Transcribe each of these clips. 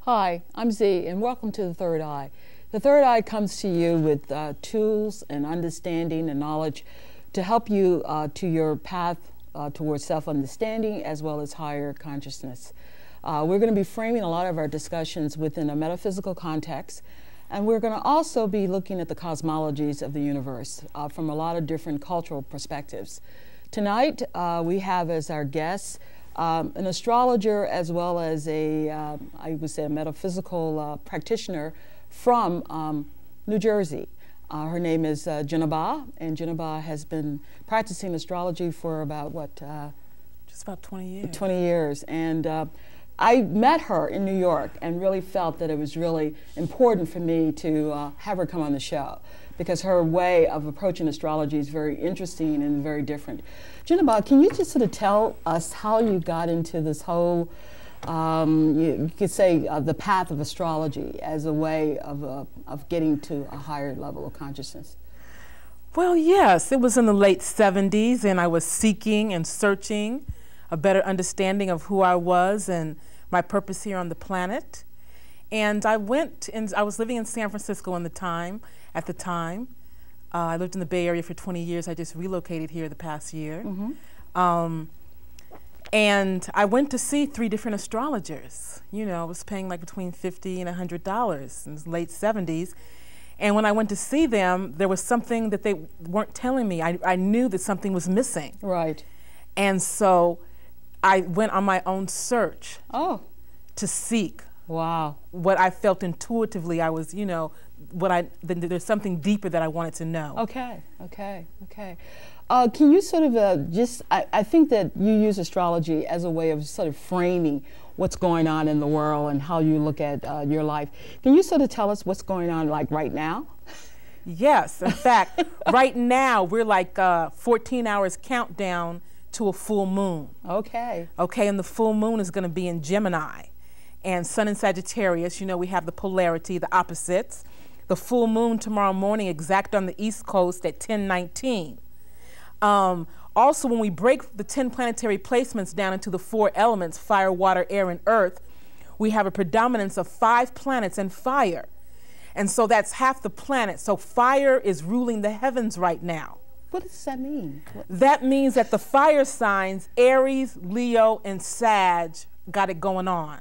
Hi, I'm Z, and welcome to The Third Eye. The Third Eye comes to you with tools and understanding and knowledge to help you to your path towards self-understanding as well as higher consciousness. We're going to be framing a lot of our discussions within a metaphysical context, and we're going to also be looking at the cosmologies of the universe from a lot of different cultural perspectives. Tonight, we have as our guests an astrologer as well as I would say a metaphysical practitioner from New Jersey. Her name is Jenna, and Jenna has been practicing astrology for about, just about 20 years. 20 years. And I met her in New York and really felt that it was really important for me to have her come on the show, because her way of approaching astrology is very interesting and very different. Jenna, can you just sort of tell us how you got into this whole, you could say, the path of astrology as a way of getting to a higher level of consciousness? Well, yes, it was in the late 70s, and I was seeking and searching a better understanding of who I was and my purpose here on the planet. And I went, and I was living in San Francisco at the time. I lived in the Bay Area for 20 years. I just relocated here the past year. Mm-hmm. And I went to see 3 different astrologers. You know, I was paying like between $50 and $100 in the late 70s. And when I went to see them, there was something that they weren't telling me. I knew that something was missing. Right. And so I went on my own search to seek what I felt intuitively. I was, you know, there's something deeper that I wanted to know. Okay. Can you sort of I think that you use astrology as a way of sort of framing what's going on in the world and how you look at your life. Can you sort of tell us what's going on like right now? Yes, in fact, right now we're like 14 hours countdown to a full moon. Okay, and the full moon is going to be in Gemini. And Sun in Sagittarius, you know, we have the polarity, the opposites. The full moon tomorrow morning, exact on the East Coast at 10:19. Also, when we break the 10 planetary placements down into the 4 elements, fire, water, air, and earth, we have a predominance of 5 planets in fire. And so that's half the planet. So fire is ruling the heavens right now. What does that mean? That means that the fire signs, Aries, Leo, and Sag, got it going on.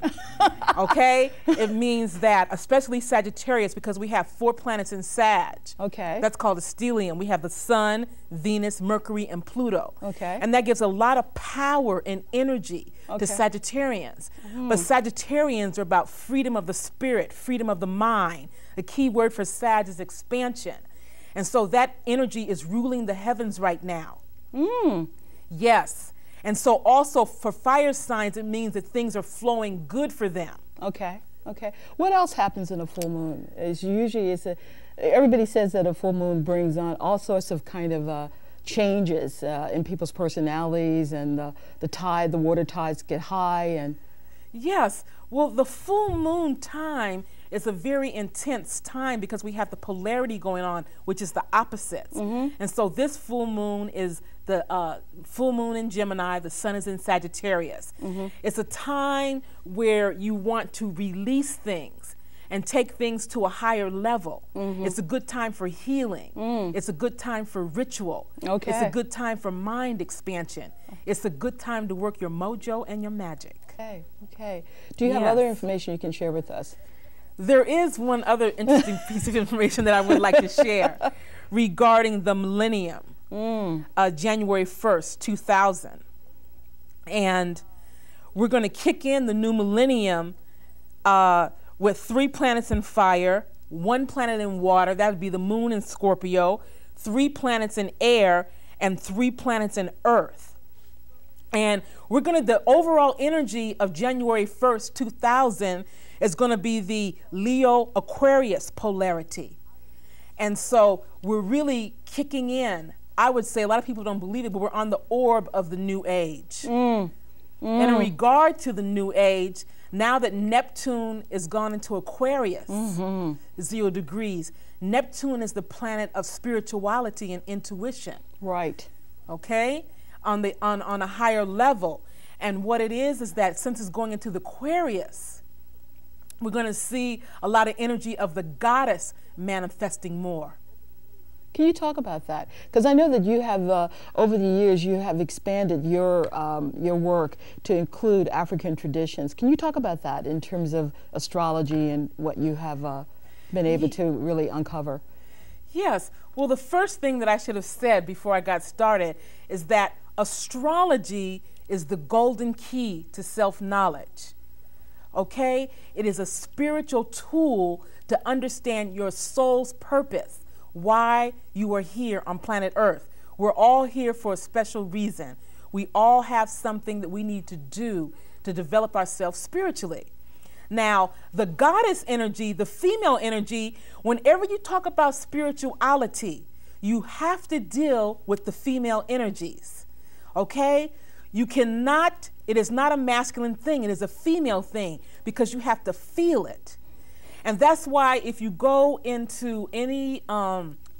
Okay? It means that, especially Sagittarius, because we have 4 planets in Sag. Okay. That's called a stellium. We have the Sun, Venus, Mercury, and Pluto. Okay. And that gives a lot of power and energy to Sagittarians. But Sagittarians are about freedom of the spirit, freedom of the mind. The key word for Sag is expansion. And so that energy is ruling the heavens right now. Yes. And so also for fire signs, it means that things are flowing good for them. Okay. What else happens in a full moon? Everybody says that a full moon brings on all sorts of kind of changes in people's personalities, and the water tides get high. And yes, well, the full moon time is a very intense time because we have the polarity going on, which is the opposites. And so this full moon is the full moon in Gemini, the Sun is in Sagittarius. It's a time where you want to release things and take things to a higher level. It's a good time for healing. It's a good time for ritual. It's a good time for mind expansion. It's a good time to work your mojo and your magic. Okay. Do you have other information you can share with us? There is one other interesting piece of information that I would like to share regarding the millennium, January 1st, 2000. And we're going to kick in the new millennium with 3 planets in fire, 1 planet in water, that would be the moon in Scorpio, 3 planets in air, and 3 planets in earth. And the overall energy of January 1st, 2000 is going to be the Leo-Aquarius polarity. And so we're really kicking in. I would say a lot of people don't believe it, but we're on the orb of the new age. And in regard to the new age, now that Neptune is gone into Aquarius, 0 degrees, Neptune is the planet of spirituality and intuition. Right. Okay? On a higher level. And what it is that since it's going into the Aquarius, We're going to see a lot of energy of the goddess manifesting more. Can you talk about that? Because I know that you have, over the years, you have expanded your work to include African traditions. Can you talk about that in terms of astrology and what you have been able to really uncover? Yes. Well, the first thing that I should have said before I got started is that astrology is the golden key to self-knowledge. Okay? It is a spiritual tool to understand your soul's purpose, why you are here on planet Earth. We're all here for a special reason. We all have something that we need to do to develop ourselves spiritually. Now, the goddess energy, the female energy, whenever you talk about spirituality, you have to deal with the female energies. Okay? You cannot, it is not a masculine thing, it is a female thing, because you have to feel it. And that's why if you go into any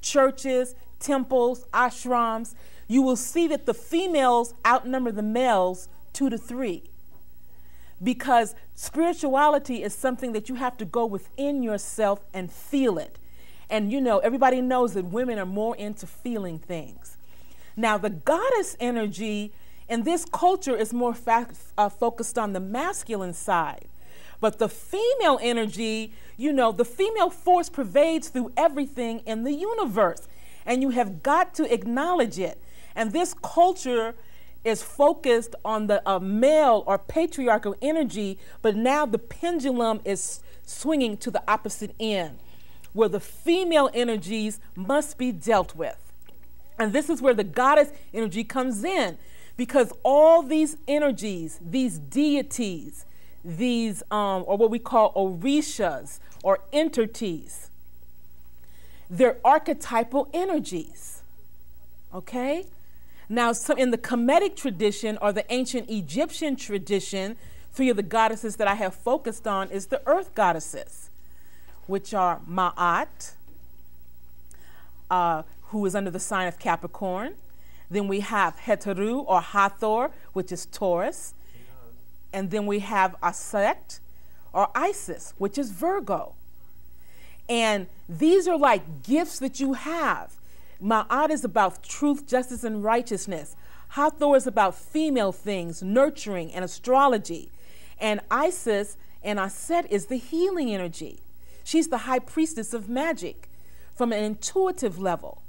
churches, temples, ashrams, you will see that the females outnumber the males 2 to 3. Because spirituality is something that you have to go within yourself and feel it. And you know, everybody knows that women are more into feeling things. Now, the goddess energy in this culture is more focused on the masculine side. But the female energy, you know, the female force pervades through everything in the universe. And you have got to acknowledge it. And this culture is focused on the male or patriarchal energy, but now the pendulum is swinging to the opposite end, where the female energies must be dealt with. And this is where the goddess energy comes in, because all these energies, these deities, these, or what we call orishas or entities, they're archetypal energies, okay? Now, so in the Kemetic tradition or the ancient Egyptian tradition, 3 of the goddesses that I have focused on is the earth goddesses, which are Ma'at, who is under the sign of Capricorn. Then we have Heteru or Hathor, which is Taurus. And then we have Aset or Isis, which is Virgo. And these are like gifts that you have. Ma'at is about truth, justice, and righteousness. Hathor is about female things, nurturing, and astrology. And Isis and Aset is the healing energy. She's the high priestess of magic from an intuitive level.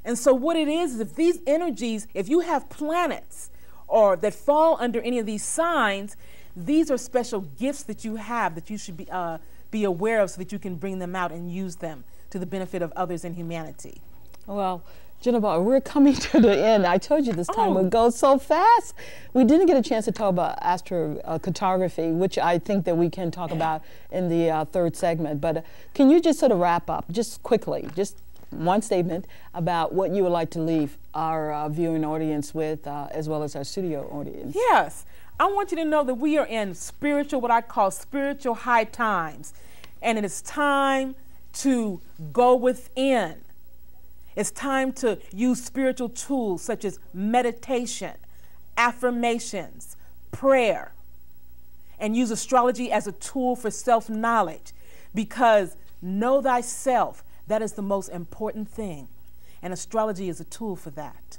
And so what it is if these energies, if you have planets or that fall under any of these signs, these are special gifts that you have that you should be aware of so that you can bring them out and use them to the benefit of others in humanity. Well, Jennifer, we're coming to the end. I told you this time would go so fast. We didn't get a chance to talk about astrocartography, which I think that we can talk about in the third segment. But can you just sort of wrap up, just quickly, just one statement about what you would like to leave our viewing audience with, as well as our studio audience? Yes. I want you to know that we are in spiritual, what I call spiritual high times. And it is time to go within. It's time to use spiritual tools such as meditation, affirmations, prayer, and use astrology as a tool for self-knowledge, because know thyself, that is the most important thing. And astrology is a tool for that.